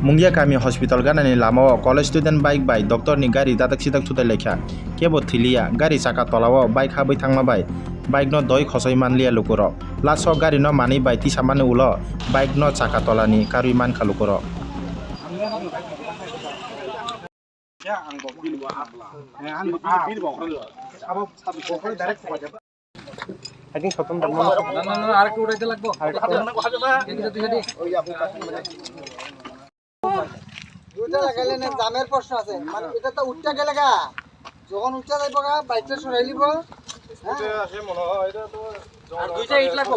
Mungia kami hospital gana ni lama college student bike by doktor ni gari datak sidak tutai lekha kebo thilia gari saka tolawo bike habai thangma bai bike no doi khosoi manlia lukuro laso gari no mani bai ti samane ulo bike no saka tolani karui man khalukuro I think Sotom আরেকটু উড়াইতে লাগবো দুইটা লাগাইলে না জামের প্রশ্ন আছে মানে এটা তো উঠতে গেলে গা যখন উঠতে যাইব গা বাইকটা সরাই লিব এটা আসে মনে হয় এটা তো আর দুইটা ইট লাগবো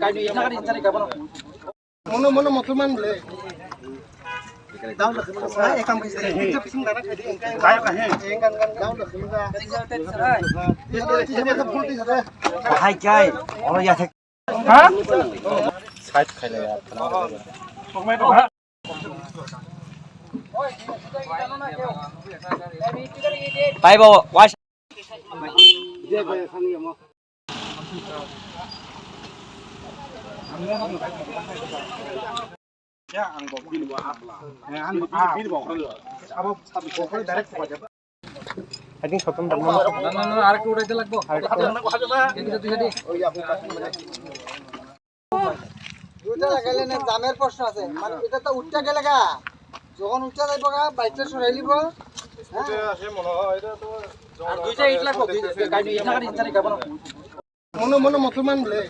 গাড়ি ইট লাগার ইচ্ছা নেই কেমন মনে মুসলমান বলে দাও না ভাই এক কাম কইছে এটা পিছন দাঁড়া খাই দিই গায় কাহে গান দাও না এটা ফুল দিছ রে ভাই কাই ওরা ইয়া থাকে হ্যাঁ সাইড খাইলে সময় তো হ্যাঁ Bye bye. Watch. I think Sotom আরেকটু উড়াইতে লাগবো দুইটা লাগাইলে না জামের প্রশ্ন আছে মানে এটা তো উঠতে গেলে গা যখন উঠতে যাইব গা বাইকটা সরাই লিব এটা আসে মনে হয় এটা তো আর দুইটা ইট লাগবো গাড়ি ইট লাগার ইচ্ছা নেই কেমন মনে মুসলমান বলে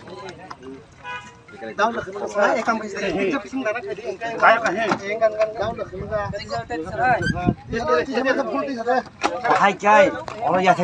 দাও না ভাই এক কাম কইছে এটা পিছন দাঁড়া খাই দিই গায় কাহে গান দাও না এটা ফুল দিছ রে Hi guys. Oh yeah.